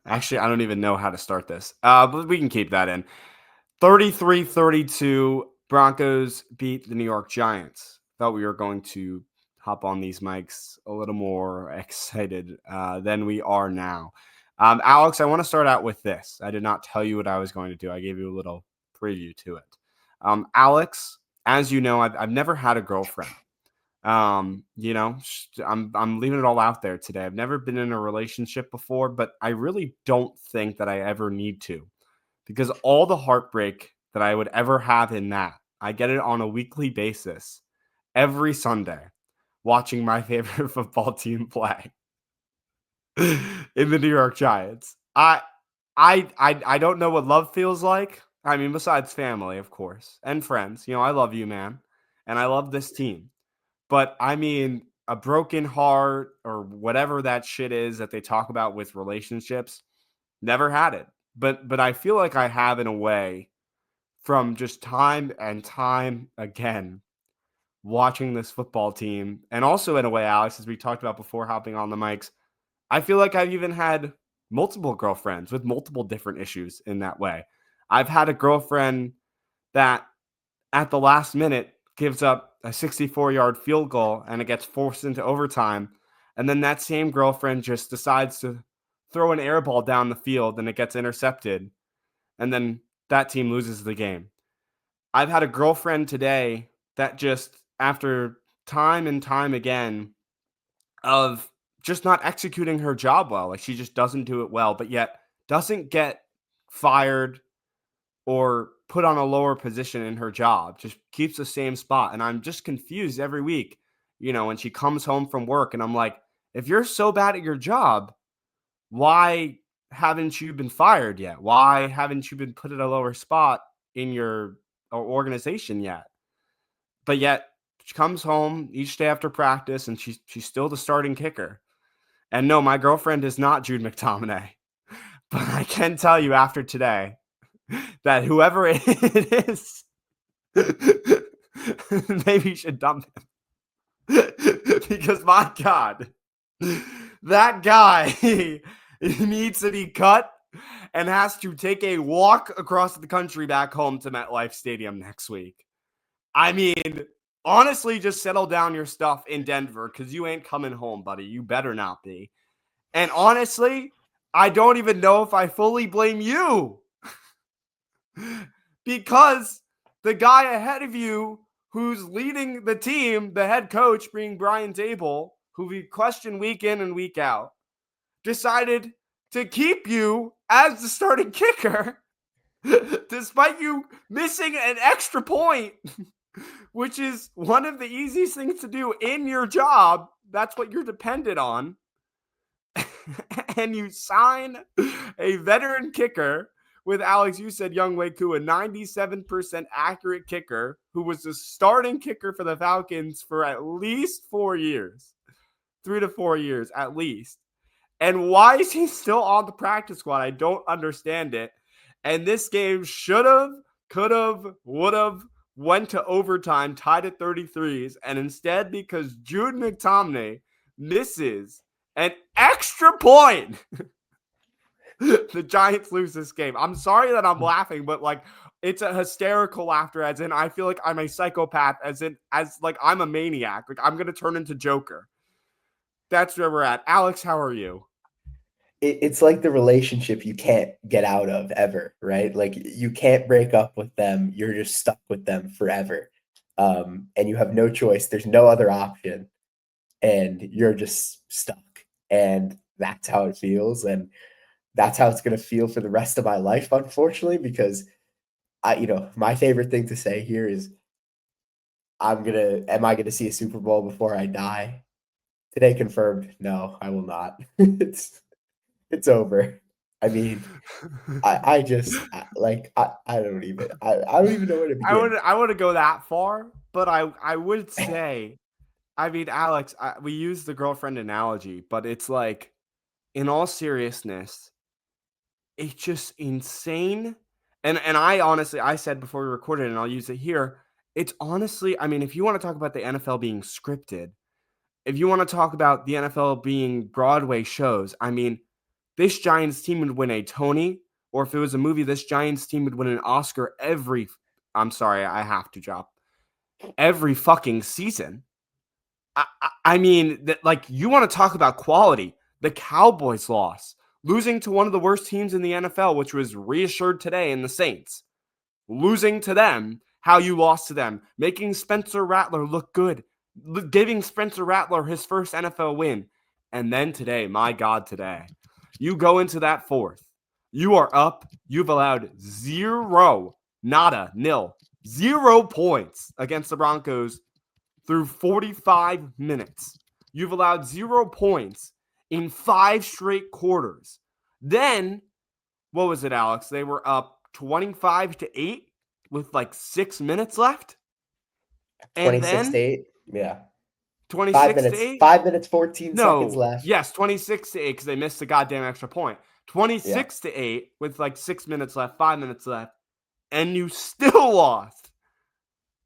Actually, I don't even know how to start this. But we can keep that in. 33-32, Broncos beat the New York Giants. Thought we were going to hop on these mics a little more excited than we are now. Alex, I want to start out with this. I did not tell you what I was going to do. I gave you a little preview to it. Alex, as you know, I've never had a girlfriend. I'm leaving it all out there today. I've never been in a relationship before, but I really don't think that I ever need to, because all the heartbreak that I would ever have in that, I get it on a weekly basis every Sunday watching my favorite football team play in the New York Giants. I don't know what love feels like. I mean, besides family, of course, and friends. I love you, man, and I love this team. But I mean, a broken heart or whatever that shit is that they talk about with relationships, never had it. But I feel like I have in a way from just time and time again watching this football team. And also in a way, Alex, as we talked about before hopping on the mics, I feel like I've even had multiple girlfriends with multiple different issues in that way. I've had a girlfriend that at the last minute gives up a 64-yard field goal and it gets forced into overtime. And then that same girlfriend just decides to throw an air ball down the field and it gets intercepted. And then that team loses the game. I've had a girlfriend today that just, after time and time again of just not executing her job well, like she just doesn't do it well, but yet doesn't get fired or put on a lower position in her job, just keeps the same spot. And I'm just confused every week, when she comes home from work and I'm like, if you're so bad at your job, why haven't you been fired yet? Why haven't you been put at a lower spot in your organization yet? But yet she comes home each day after practice and she's still the starting kicker. And no, my girlfriend is not Jude McTominay. But I can tell you after today that whoever it is, maybe you should dump him. Because my God, that guy needs to be cut and has to take a walk across the country back home to MetLife Stadium next week. I mean, honestly, just settle down your stuff in Denver because you ain't coming home, buddy. You better not be. And honestly, I don't even know if I fully blame you. Because the guy ahead of you who's leading the team, the head coach being Brian Dable, who we question week in and week out, decided to keep you as the starting kicker despite you missing an extra point, which is one of the easiest things to do in your job. That's what you're dependent on. And you sign a veteran kicker with, Alex, you said Younghoe Koo, a 97% accurate kicker who was the starting kicker for the Falcons for at least 4 years. 3 to 4 years at least. And why is he still on the practice squad? I don't understand it. And this game should have, could have, would have went to overtime, tied at 33s. And instead, because Jude McTominay misses an extra point, the Giants lose this game. I'm sorry that I'm laughing, but like it's a hysterical laughter, as in I feel like I'm a psychopath, as like I'm a maniac. Like I'm gonna turn into Joker. That's where we're at. Alex, how are you? It's like the relationship you can't get out of ever, right? Like you can't break up with them. You're just stuck with them forever. And you have no choice. There's no other option. And you're just stuck. And that's how it feels. And that's how it's going to feel for the rest of my life, unfortunately, because my favorite thing to say here is am I going to see a Super Bowl before I die? Today confirmed. No, I will not. It's over. I mean, I don't even know where to begin. I would go that far, but I would say, I mean, Alex, we use the girlfriend analogy, but it's like, in all seriousness, it's just insane. And I honestly, I said before we recorded, and I'll use it here. It's honestly, I mean, if you want to talk about the NFL being scripted, if you want to talk about the NFL being Broadway shows, I mean, this Giants team would win a Tony, or if it was a movie, this Giants team would win an Oscar I'm sorry, I have to drop every fucking season. I mean, like, you want to talk about quality. The Cowboys lost, losing to one of the worst teams in the NFL, which was reassured today in the Saints. Losing to them, how you lost to them, making Spencer Rattler look good, giving Spencer Rattler his first NFL win. And then today, my God, today, you go into that fourth. You are up. You've allowed nada, 0 points against the Broncos through 45 minutes. You've allowed 0 points in 5 straight quarters. Then, what was it, Alex? They were up 25-8 with like 6 minutes left. And 26 to then 8. Yeah. 26 to 8? 5 minutes, 14 seconds No. left. Yes, 26 to 8 because they missed the goddamn extra point. 26 Yeah. to 8 with like 6 minutes left, 5 minutes left, and you still lost.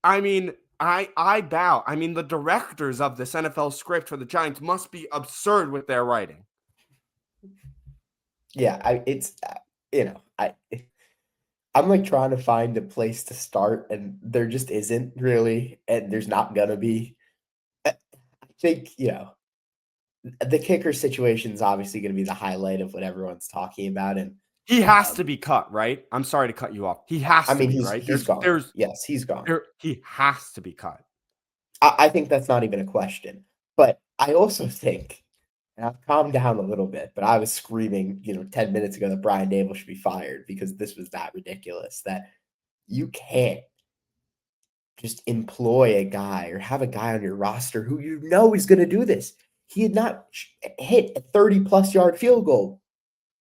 I mean, I bow. I mean, the directors of this NFL script for the Giants must be absurd with their writing. Yeah, I'm like trying to find a place to start, and there just isn't really, and there's not gonna be. I think, the kicker situation is obviously gonna be the highlight of what everyone's talking about, and He has to um, be cut, right? I'm sorry to cut you off. He has I to mean, be, he's right? he's gone. Yes, he's gone. He has to be cut. I think that's not even a question. But I also think, and I've calmed down a little bit, but I was screaming, 10 minutes ago that Brian Dable should be fired because this was that ridiculous that you can't just employ a guy or have a guy on your roster who you know is going to do this. He had not hit a 30-plus yard field goal.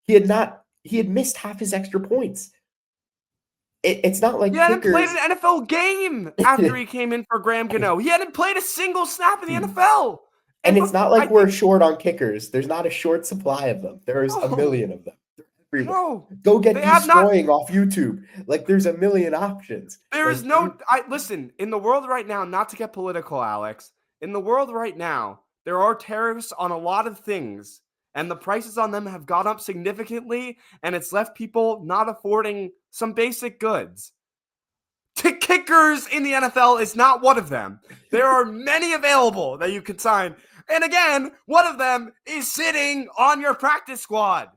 He had missed half his extra points. It's not He like hadn't played kickers. an NFL game after he came in for Graham Gano. He hadn't played a single snap in the And NFL. And it's not I like we're think, short on kickers. There's not a short supply of them. There's a no, million of them. They're everywhere. no, Go get they have not. destroying off YouTube. Like there's a million options. There is Like no. Listen, in the world right now, not to get political, Alex. In the world right now, there are tariffs on a lot of things, and the prices on them have gone up significantly, and it's left people not affording some basic goods. Kickers in the NFL is not one of them. There are many available that you can sign. And again, one of them is sitting on your practice squad,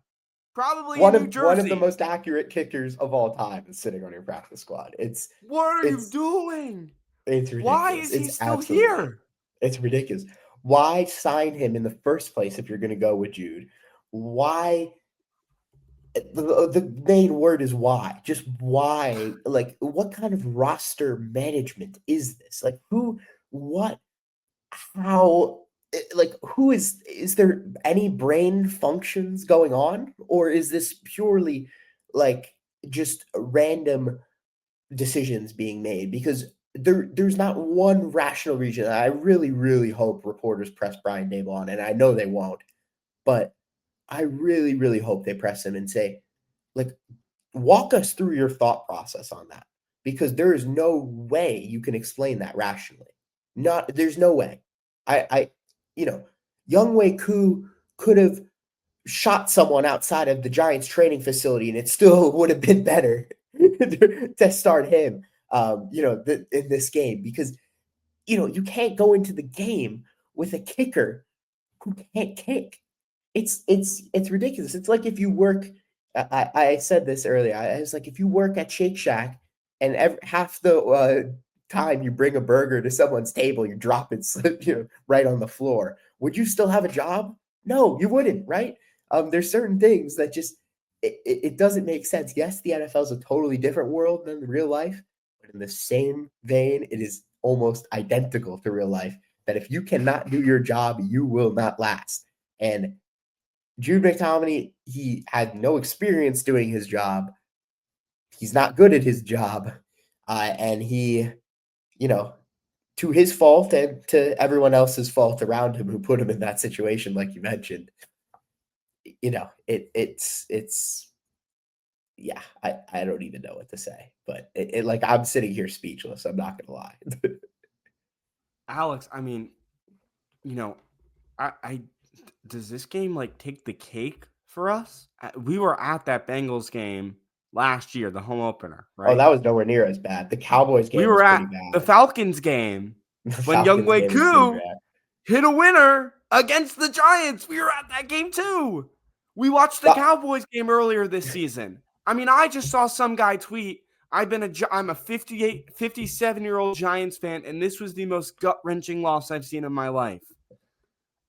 probably in New one of the Jersey. most accurate kickers of all time is sitting on your practice squad. What are you It's doing? it's Why ridiculous. is he It's still absolutely here? it's ridiculous. Why sign him in the first place if you're going to go with Jude? Why the main word is why. Just why? Like, what kind of roster management is this? Like, who, what, how? Like, who is there any brain functions going on, or is this purely like just random decisions being made? Because there's not one rational reason. I really, really hope reporters press Brian Dable on, and I know they won't, but I really, really hope they press him and say, like, walk us through your thought process on that, because there is no way you can explain that rationally. Not there's no way. I you know, Young Wei Koo could have shot someone outside of the Giants training facility and it still would have been better to start him in this game, because you can't go into the game with a kicker who can't kick. It's ridiculous. It's like if you work. I said this earlier. I was like, if you work at Shake Shack and half the time you bring a burger to someone's table, you drop it right on the floor. Would you still have a job? No, you wouldn't, right? There's certain things that just it doesn't make sense. Yes, the NFL is a totally different world than real life, but in the same vein, it is almost identical to real life. That if you cannot do your job, you will not last. And Jude McTominay, he had no experience doing his job. He's not good at his job. And he, to his fault and to everyone else's fault around him who put him in that situation, like you mentioned, it's yeah, I don't even know what to say, but like I'm sitting here speechless. I'm not gonna lie. Alex, I mean, you know, I does this game like take the cake for us. We were at that Bengals game last year, the home opener, Oh, right? that was nowhere near as bad. The Cowboys We game was were pretty at the bad. Falcons game The when Falcons Younghoe game was pretty Koo bad. hit a winner against the Giants. We were at that game too. We watched the But Cowboys game earlier this season. I mean, I just saw some guy tweet, I'm a 57-year-old Giants fan, and this was the most gut-wrenching loss I've seen in my life.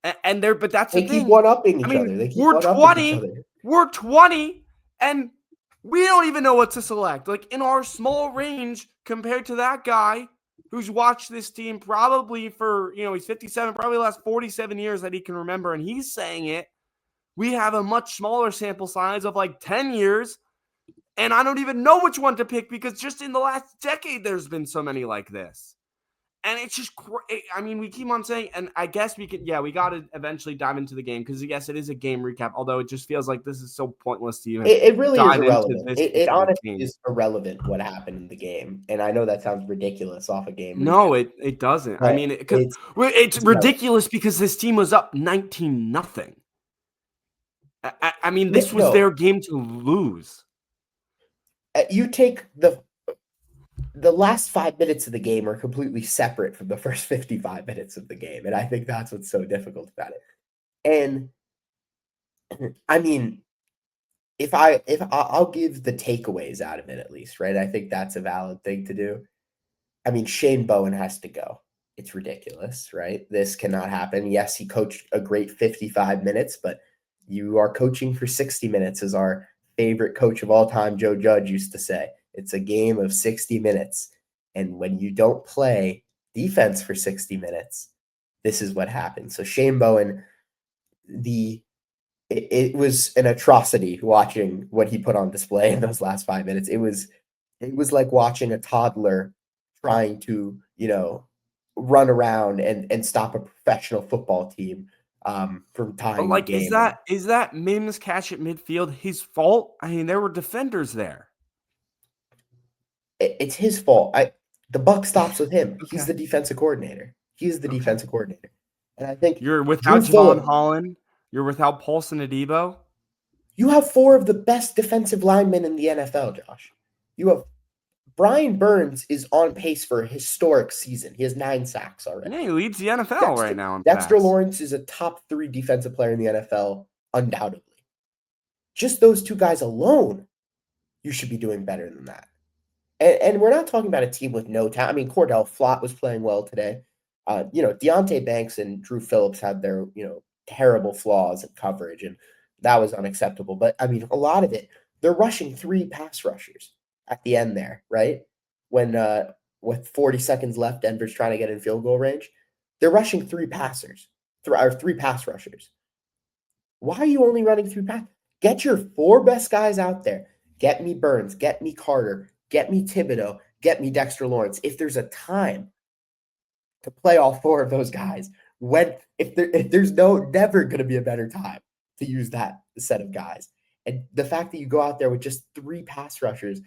But that's the they keep thing. one-upping I each mean, other. They keep we're one-upping each 20, other. we're 20, and we don't even know what to select. Like in our small range compared to that guy who's watched this team probably for, he's 57, probably the last 47 years that he can remember, and he's saying it. We have a much smaller sample size of like 10 years, and I don't even know which one to pick because just in the last decade, there's been so many like this. And it's just, I mean, we keep on saying, and I guess we got to eventually dive into the game because, yes, it is a game recap, although it just feels like this is so pointless to even It really is dive into irrelevant. this It specific honestly game. is irrelevant what happened in the game, and I know that sounds ridiculous off a game No, recap, it doesn't. I but mean, it's it's irrelevant. ridiculous because this team was up 19-0. I mean, this was No, their game to lose. you take the last 5 minutes of the game are completely separate from the first 55 minutes of the game, and I think that's what's so difficult about it. And I mean, I'll give the takeaways out of it at least, right? I think that's a valid thing to do. I mean, Shane Bowen has to go. It's ridiculous, right? This cannot happen. Yes, he coached a great 55 minutes, but you are coaching for 60 minutes, as our favorite coach of all time, Joe Judge, used to say. It's a game of 60 minutes. And when you don't play defense for 60 minutes, this is what happens. So Shane Bowen, it was an atrocity watching what he put on display in those last 5 minutes. It was like watching a toddler trying to, run around and stop a professional football team from But tying the like, game. And is that Mims catch at midfield his fault? I mean, there were defenders there. it's his fault. The buck stops with him. He's Okay. the defensive coordinator. He is the Okay. defensive coordinator. And I think You're Drew without Javon Fulham, Holland. You're without Paulson Adebo. you have four of the best defensive linemen in the NFL, Josh. You have Brian Burns is on pace for a historic season. He has 9 sacks already. Yeah, he leads the NFL right Dexter, now in Dexter sacks. Lawrence is a top 3 defensive player in the NFL, undoubtedly. Just those two guys alone, you should be doing better than that. And we're not talking about a team with no talent. I mean, Cordell Flott was playing well today. Deonte Banks and Drew Phillips had their, terrible flaws in coverage, and that was unacceptable. But, I mean, a lot of it, they're rushing 3 pass rushers at the end there, right? When with 40 seconds left, Denver's trying to get in field goal range. They're rushing 3 passers, or 3 pass rushers. Why are you only running 3 pass? Get your 4 best guys out there. Get me Burns, get me Carter, get me Thibodeau, get me Dexter Lawrence. If there's a time to play all 4 of those guys, if there's never going to be a better time to use that set of guys. And the fact that you go out there with just 3 pass rushers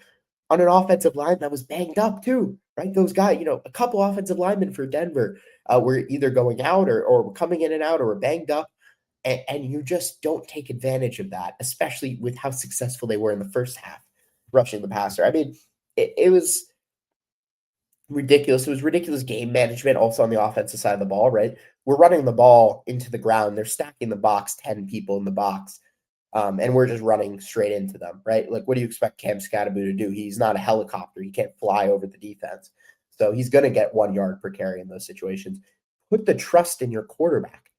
on an offensive line that was banged up too, right? Those guys, a couple offensive linemen for Denver were either going out or coming in and out or were banged up. And you just don't take advantage of that, especially with how successful they were in the first half rushing the passer. I mean, it was ridiculous. It was ridiculous game management also on the offensive side of the ball, right? We're running the ball into the ground. They're stacking the box, 10 people in the box, and we're just running straight into them, right? Like, what do you expect Cam Scatterby to do? He's not a helicopter. He can't fly over the defense. So he's going to get 1 yard per carry in those situations. Put the trust in your quarterback.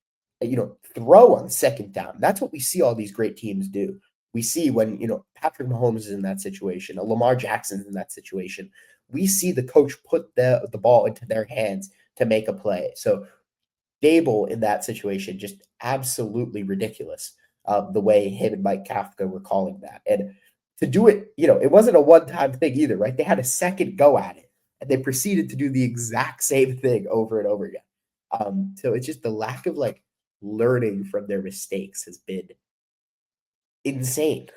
Throw on second down. That's what we see all these great teams do. We see when, Patrick Mahomes is in that situation, Lamar Jackson's in that situation. We see the coach put the ball into their hands to make a play. So Dable in that situation, just absolutely ridiculous, the way him and Mike Kafka were calling that. And to do it, it wasn't a one-time thing either, right? They had a second go at it, and they proceeded to do the exact same thing over and over again. So it's just the lack of learning from their mistakes has been insane.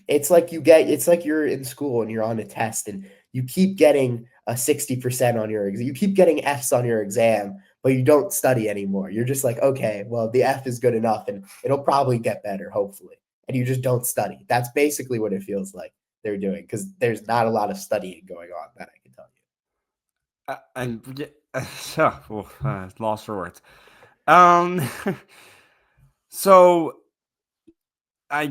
It's like you're in school and you're on a test and you keep getting a 60% on your exam. You keep getting Fs on your exam, but you don't study anymore. You're just like, okay, well, the F is good enough and it'll probably get better, hopefully. and you just don't study. That's basically what it feels like they're doing, because there's not a lot of studying going on, that I can tell Lost for words. Um, so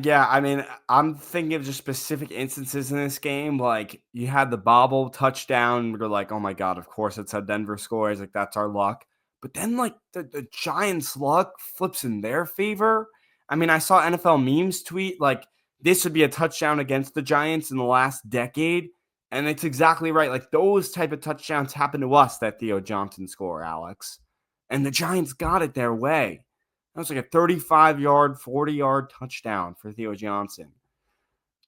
yeah, I mean, I'm thinking of just specific instances in this game. Like you had the bobble touchdown. We're like, oh my god, of course it's how Denver scores. Like that's our luck. But then like the Giants' luck flips in their favor. I mean, I saw NFL memes tweet like this would be a touchdown against the Giants in the last decade, and it's exactly right. Like those type of touchdowns happen to us that Theo Johnson score, Alex, and the Giants got it their way. That was like a 35-yard, 40-yard touchdown for Theo Johnson.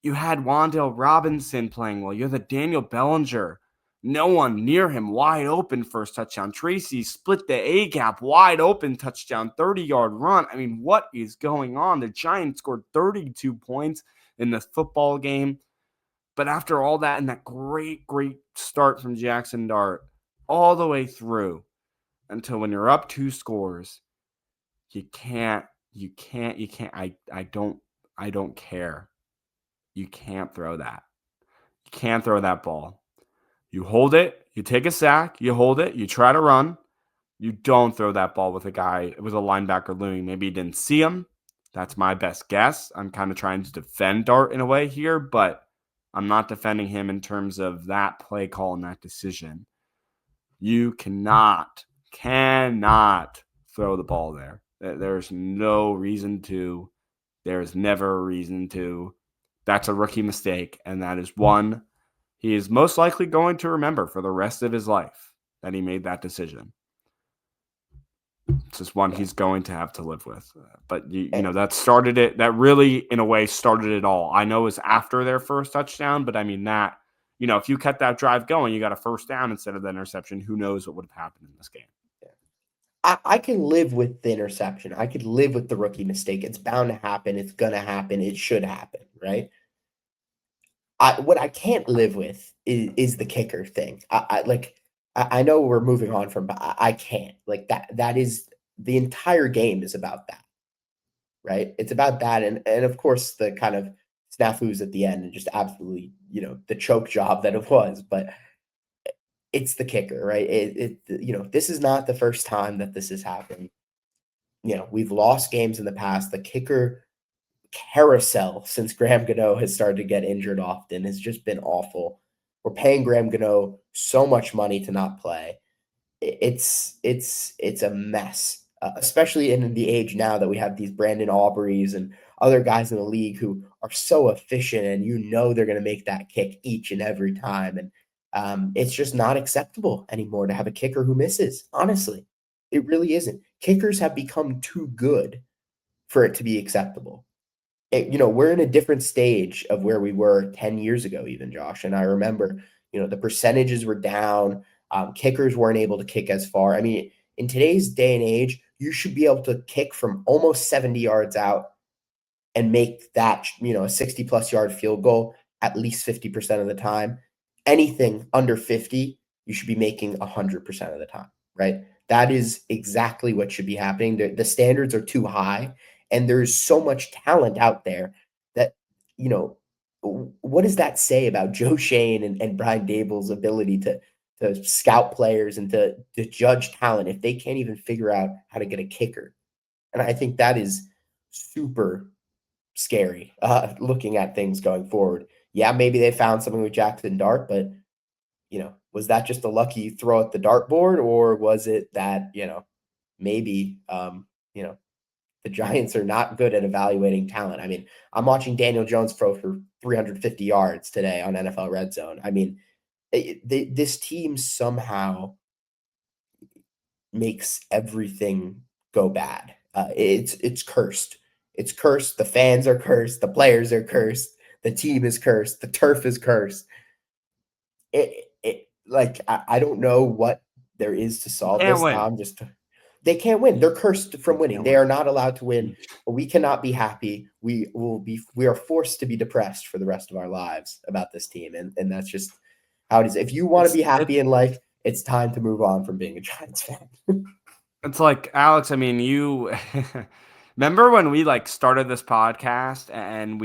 You had Wan'Dale Robinson playing well. You had the Daniel Bellinger. No one near him, wide open first touchdown. Tracy split the A gap, wide open touchdown, 30-yard run. I mean, what is going on? The Giants scored 32 points in this football game. But after all that and that great, great start from Jackson Dart all the way through until when you're up 2 scores, you can't. I don't care. You can't throw that. You can't throw that ball. You hold it, you take a sack, you hold it, you try to run. You don't throw that ball with a linebacker looming. Maybe he didn't see him. That's my best guess. I'm kind of trying to defend Dart in a way here, but I'm not defending him in terms of that play call and that decision. You cannot throw the ball there. There's no reason to. There's never a reason to. That's a rookie mistake, and that is one he is most likely going to remember for the rest of his life that he made that decision. It's just one he's going to have to live with. But, that started it. That really, in a way, started it all. I know it was after their first touchdown, but I mean that, if you kept that drive going, you got a first down instead of the interception. Who knows what would have happened in this game? I can live with the interception. I could live with the rookie mistake. It's bound to happen. It's going to happen. It should happen, right? What I can't live with is the kicker thing. I know we're moving on from, but I can't. Like that is the entire game is about that, right? It's about that, and of course the kind of snafus at the end and just absolutely, the choke job that it was, but it's the kicker, right? This is not the first time that this has happened. We've lost games in the past. The kicker carousel since Graham Gano has started to get injured often has just been awful. We're paying Graham Gano so much money to not play. It's a mess, especially in the age now that we have these Brandon Aubreys and other guys in the league who are so efficient, and they're going to make that kick each and every time. And it's just not acceptable anymore to have a kicker who misses. Honestly, it really isn't. Kickers have become too good for it to be acceptable. We're in a different stage of where we were 10 years ago, even, Josh. And I remember, the percentages were down. Kickers weren't able to kick as far. I mean, in today's day and age, you should be able to kick from almost 70 yards out and make that, a 60-plus yard field goal at least 50% of the time. Anything under 50, you should be making 100% of the time, right? That is exactly what should be happening. The standards are too high, and there's so much talent out there that, what does that say about Joe Shane and Brian Dable's ability to scout players and to judge talent if they can't even figure out how to get a kicker? And I think that is super scary, looking at things going forward. Yeah, maybe they found something with Jackson Dart, but was that just a lucky throw at the dartboard, or was it that maybe the Giants are not good at evaluating talent? I mean, I'm watching Daniel Jones throw for 350 yards today on NFL Red Zone. I mean, this team somehow makes everything go bad. It's cursed. It's cursed. The fans are cursed. The players are cursed. The team is cursed. The turf is cursed. I don't know what there is to solve Can't this. win. They can't win. They're cursed from winning. They are not allowed to win. We cannot be happy. We are forced to be depressed for the rest of our lives about this team. And that's just how it is. If you want to be happy in life, it's time to move on from being a Giants fan. It's like, Alex, I mean, Remember when we like started this podcast and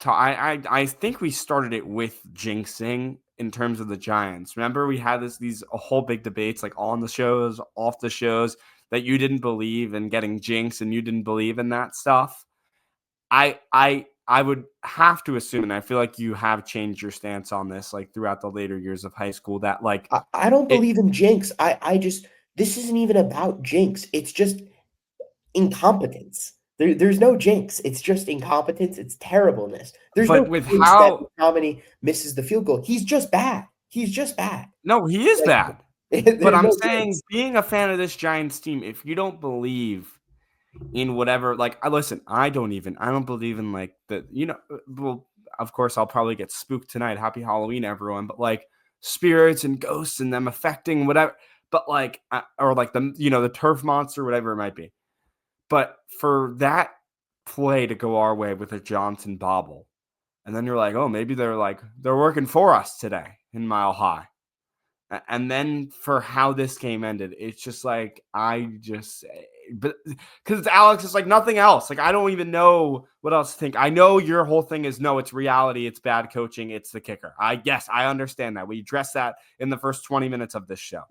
I think we started it with jinxing in terms of the Giants. Remember we had these a whole big debates like on the shows, off the shows, that you didn't believe in getting jinxed and you didn't believe in that stuff. I would have to assume, and I feel like you have changed your stance on this like throughout the later years of high school, that like I don't it believe in jinx. I just this isn't even about jinx. It's just incompetence. There's no jinx. It's just incompetence. It's terribleness. There's no but with jinx that how McTominay misses the field goal. He's just bad. He's just bad. no, he is Like bad. But there's I'm no saying jinx. being a fan of this Giants team, if you don't believe in whatever, like I listen, I don't believe in like well, of course I'll probably get spooked tonight. Happy Halloween, everyone. But like spirits and ghosts and them affecting whatever, but like or like the turf monster, whatever it might be. But for that play to go our way with a Johnson bobble, and then you're like, oh, maybe they're working for us today in Mile High. And then for how this game ended, it's just like but because it's Alex, it's like nothing else. Like I don't even know what else to think. I know your whole thing is no, it's reality, it's bad coaching, it's the kicker. I understand that. We addressed that in the first 20 minutes of this show.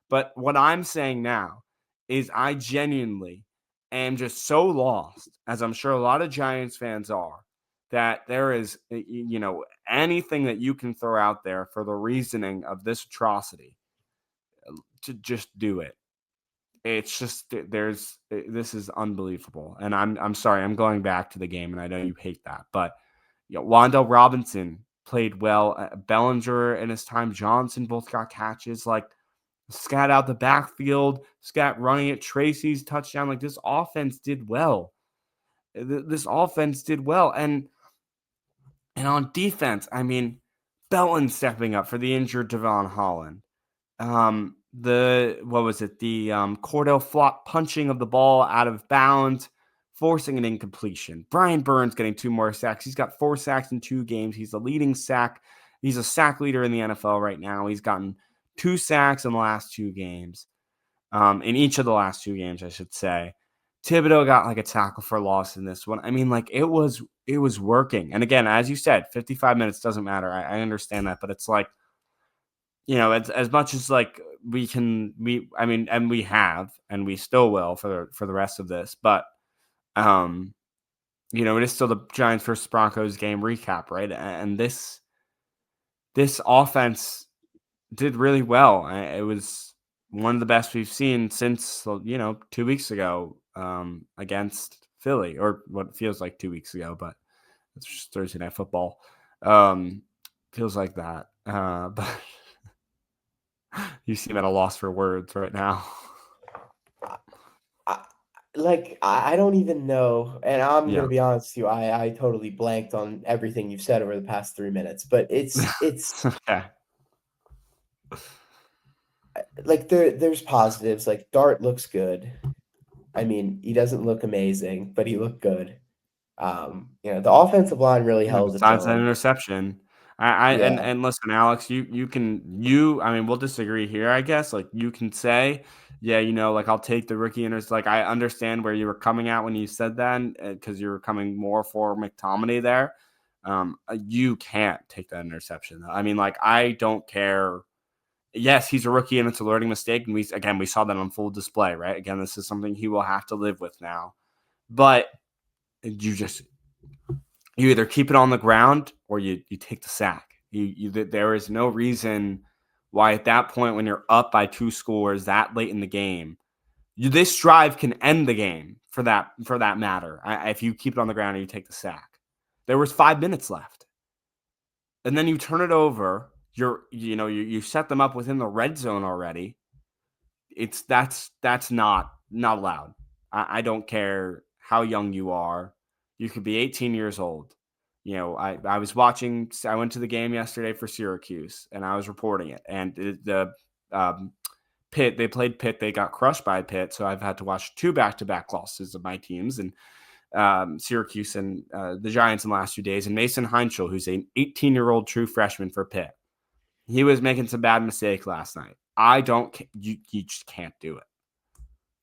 But what I'm saying now is I genuinely am just so lost, as I'm sure a lot of Giants fans are, that there is, anything that you can throw out there for the reasoning of this atrocity to just do it. It's just this is unbelievable, and I'm sorry. I'm going back to the game, and I know you hate that, but Wandale Robinson played well. Bellinger and his time Johnson both got catches. Like scat out the backfield, scat running at Tracy's touchdown. Like this offense did well. This offense did well, and on defense, I mean, Belton stepping up for the injured Devon Holland. The what was it? The Cordell Flott punching of the ball out of bounds, forcing an incompletion. Brian Burns getting 2 more sacks. He's got 4 sacks in 2 games. He's the leading sack. He's a sack leader in the NFL right now. He's gotten 2 sacks in the last 2 games. In each of the last 2 games, I should say. Thibodeau got like a tackle for loss in this one. I mean, like it was working. And again, as you said, 55 minutes doesn't matter. I understand that, but it's like, as much as like and we have, and we still will for the rest of this, but it is still the Giants versus Broncos game recap, right? And this offense did really well. It was one of the best we've seen since 2 weeks ago against Philly, or what feels like 2 weeks ago, but it's just Thursday Night Football. Feels like that, but you seem at a loss for words right now. I don't even know, and I'm Yeah. gonna be honest with you. I totally blanked on everything you've said over the past 3 minutes, but it's Okay. like there's positives. Like Dart looks good. I mean, he doesn't look amazing, but he looked good. The offensive line really Yeah, held its besides that own. interception. I Yeah, and listen, Alex, I mean, we'll disagree here, I guess. Like you can say, yeah, like I'll take the rookie interception. Like I understand where you were coming at when you said that, because you were coming more for McTominay there. You can't take that interception. I mean, like I don't care. Yes, he's a rookie and it's a learning mistake, and we saw that on full display, right? Again, this is something he will have to live with now. But you either keep it on the ground or you take the sack. There is no reason why at that point, when you're up by 2 scores that late in the game, this drive can end the game for that matter. If you keep it on the ground and you take the sack, there was 5 minutes left, and then you turn it over. You set them up within the red zone already. That's not allowed. I don't care how young you are. You could be 18 years old. I was watching. I went to the game yesterday for Syracuse, and I was reporting it. And the Pitt, they played Pitt. They got crushed by Pitt, so I've had to watch 2 back-to-back losses of my teams, and Syracuse and the Giants in the last 2 days. And Mason Heinschel, who's an 18-year-old true freshman for Pitt, he was making some bad mistakes last night. I don't. You just can't do it.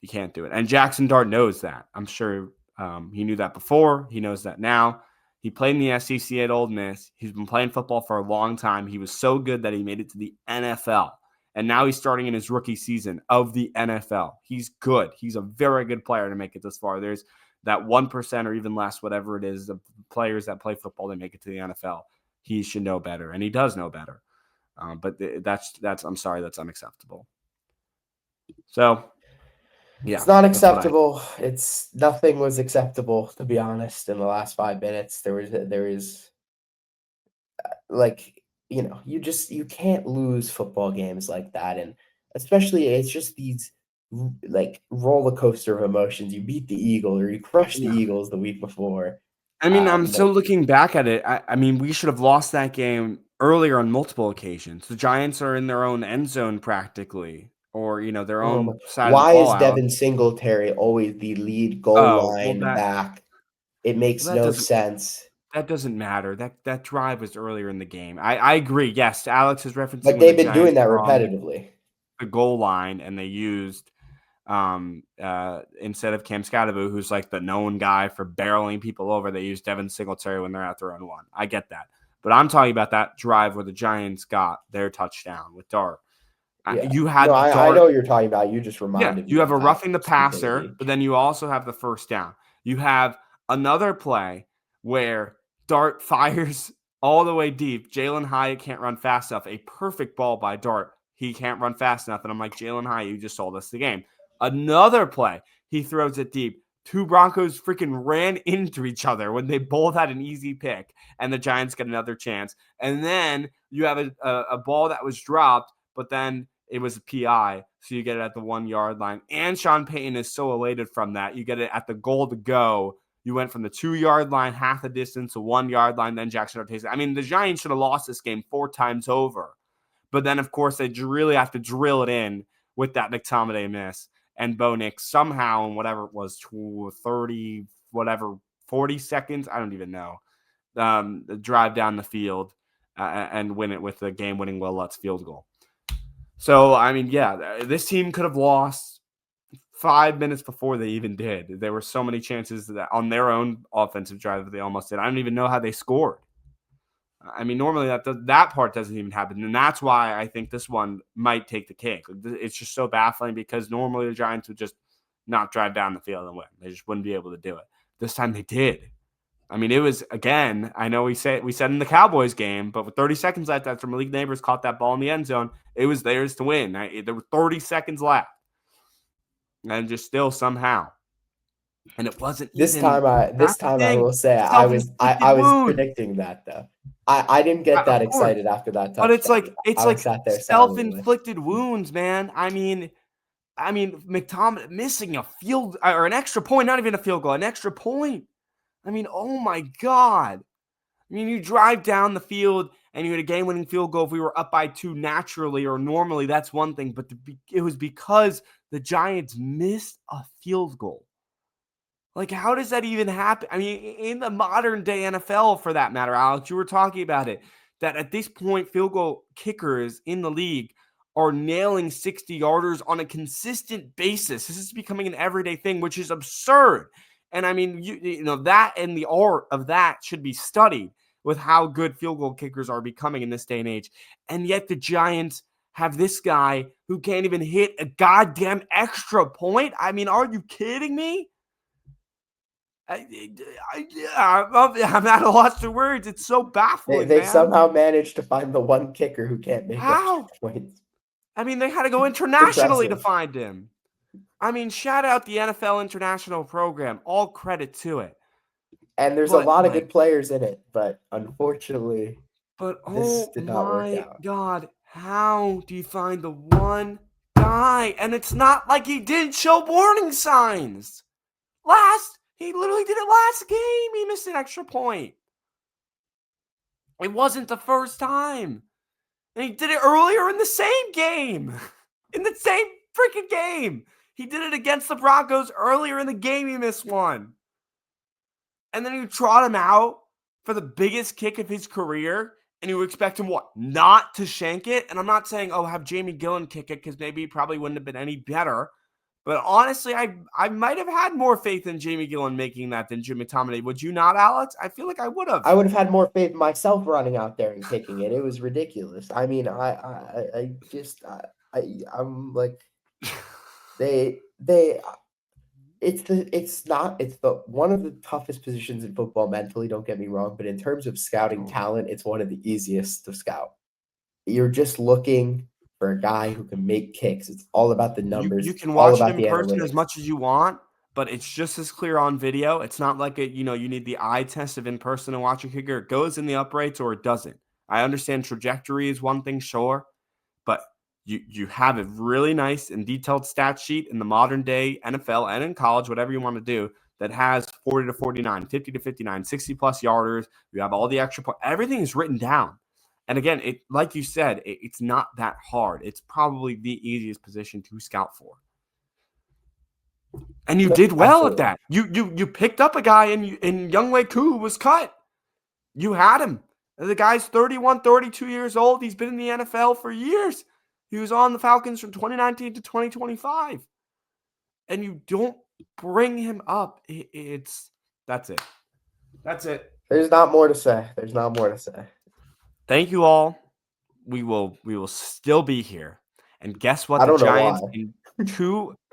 You can't do it. And Jackson Dart knows that. I'm sure he knew that before. He knows that now. He played in the SEC at Ole Miss. He's been playing football for a long time. He was so good that he made it to the NFL. And now he's starting in his rookie season of the NFL. He's good. He's a very good player to make it this far. There's that 1% or even less, whatever it is, of players that play football, they make it to the NFL. He should know better, and he does know better. But that's I'm sorry, that's unacceptable. So, yeah, it's not acceptable. It's nothing was acceptable, to be honest. In the last 5 minutes, there is like, you can't lose football games like that, and especially it's just these like roller coaster of emotions. You beat the Eagles or you crushed the Eagles the week before. I mean, I'm But still looking back at it. I mean, we should have lost that game earlier on multiple occasions. The Giants are in their own end zone practically, or their own side of the why ball is out. Devin Singletary always the lead goal Oh, well, line back? It makes that no doesn't sense. that doesn't matter. That drive was earlier in the game. I agree. Yes, Alex is referencing But when the they've been doing Giants that were on repetitively. the goal line and they used instead of Cam Scadaboo, who's like the known guy for barreling people over, they use Devin Singletary when they're at their own one. I get that. But I'm talking about that drive where the Giants got their touchdown with Dart. Yeah. You No, had I Dart. know what you're talking about. You just Yeah, reminded you me have of a that roughing the passer, stupidity. but then you also have the first down. You have another play where Dart fires all the way deep. Jalen Hyatt can't run fast enough. A perfect ball by Dart. He can't run fast enough. And I'm like, Jalen Hyatt, you just sold us the game. Another play, he throws it deep. Two Broncos freaking ran into each other when they both had an easy pick, and the Giants get another chance. And then you have a ball that was dropped, but then it was a PI, so you get it at the 1 yard line. And Sean Payton is so elated from that. You get it at the goal to go. You went from the 2 yard line, half the distance, to 1 yard line, then Jackson Arteza. I mean, the Giants should have lost this game 4 times over. But then, of course, they really have to drill it in with that McTominay miss. And Bo Nix somehow, in whatever it was, 30, whatever, 40 seconds, I don't even know, drive down the field and win it with the game-winning Will Lutz field goal. So, I mean, yeah, this team could have lost 5 minutes before they even did. There were so many chances that on their own offensive drive that they almost did. I don't even know how they scored. I mean, normally that part doesn't even happen, and that's why I think this one might take the cake. It's just so baffling because normally the Giants would just not drive down the field and win. They just wouldn't be able to do it. This time they did. I mean, it was, again, I know we said in the Cowboys game, but with 30 seconds left after Malik Neighbors caught that ball in the end zone, it was theirs to win. There were 30 seconds left. And just still somehow. And it wasn't This even time I will say self-inflicted I was wound. predicting that though. I didn't get that Of course. excited after that But it's touchdown. I was like sat there silently. self-inflicted wounds, man. I mean, McTominay missing a field or an extra point, not even a field goal, an extra point. I mean, oh my God. I mean, you drive down the field and you had a game-winning field goal if we were up by 2 naturally or normally, that's one thing. But it was because the Giants missed a field goal. Like, how does that even happen? I mean, in the modern day NFL, for that matter, Alex, you were talking about it, that at this point, field goal kickers in the league are nailing 60-yarders on a consistent basis. This is becoming an everyday thing, which is absurd. And I mean, you know, that and the art of that should be studied with how good field goal kickers are becoming in this day and age. And yet the Giants have this guy who can't even hit a goddamn extra point. I mean, are you kidding me? I'm at a loss for words. It's so baffling, They man. somehow managed to find the one kicker who can't make extra How? points. I mean, they had to go internationally to Impressive. find him. I mean, shout out the NFL international program. All credit to it. And there's a But lot of good players in it, but unfortunately, this oh did not work my out. God, how do you find the one guy? And it's not like he didn't show warning signs. He literally did it last game. He missed an extra point. It wasn't the first time. And he did it earlier in the same game. In the same freaking game. He did it against the Broncos earlier in the game. He missed one. And then you trot him out for the biggest kick of his career. And you expect him, what, not to shank it? And I'm not saying, have Jamie Gillen kick it because maybe he probably wouldn't have been any better. But honestly, I might have had more faith in Jamie Gillen making that than Jim McTominay. Would you not, Alex? I feel like I would have. I would have had more faith in myself running out there and kicking it. It was ridiculous. I mean, I'm like they it's the one of the toughest positions in football mentally, don't get me wrong, but in terms of scouting talent, it's one of the easiest to scout. You're just looking for a guy who can make kicks. It's all about the numbers. You It's can all watch it about in the person as analytics. much as you want, but it's just as clear on video. It's not like you need the eye test of in person to watch a kicker. It goes in the uprights or it doesn't. I understand trajectory is one thing, sure, but you have a really nice and detailed stat sheet in the modern day NFL and in college, whatever you want to do, that has 40 to 49, 50 to 59, 60 plus yarders. You have all the extra points. Everything is written down. And again, like you said, it's not that hard. It's probably the easiest position to scout for. And you No, did well at absolutely. that. You picked up a guy in Younghoe Koo who was cut. You had him. The guy's 31, 32 years old. He's been in the NFL for years. He was on the Falcons from 2019 to 2025. And you don't bring him up. That's it. That's it. There's not more to say. There's not more to say. Thank you all. We will still be here. And guess what? I The don't know Giants why. in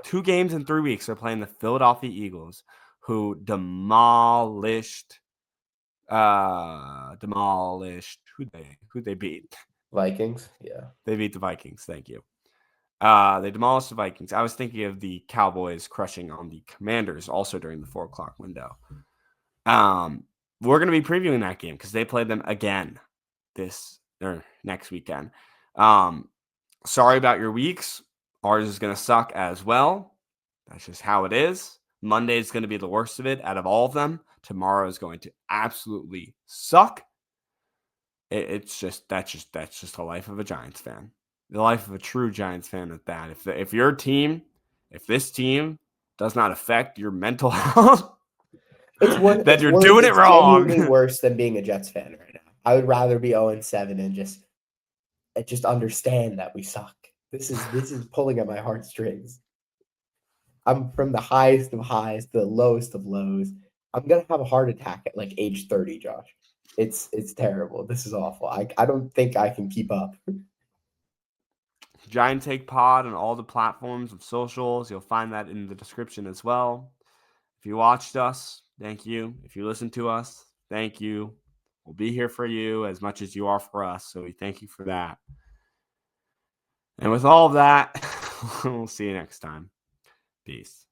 two games in 3 weeks are playing the Philadelphia Eagles, who demolished who they beat. Vikings, yeah. They beat the Vikings. Thank you. They demolished the Vikings. I was thinking of the Cowboys crushing on the Commanders also during the 4:00 window. We're going to be previewing that game because they played them again next weekend. Sorry about your weeks. Ours is going to suck as well. That's just how it is. Monday is going to be the worst of it out of all of them. Tomorrow is going to absolutely suck. That's just the life of a Giants fan. The life of a true Giants fan at that. If this team does not affect your mental health, then you're doing it It's genuinely wrong. worse than being a Jets fan right now. I would rather be 0-7 and just understand that we suck. This is pulling at my heartstrings. I'm from the highest of highs to the lowest of lows. I'm gonna have a heart attack at like age 30, Josh. It's terrible. This is awful. I don't think I can keep up. Giant Take Pod on all the platforms of socials. You'll find that in the description as well. If you watched us, thank you. If you listened to us, thank you. We'll be here for you as much as you are for us. So we thank you for that. And with all of that, we'll see you next time. Peace.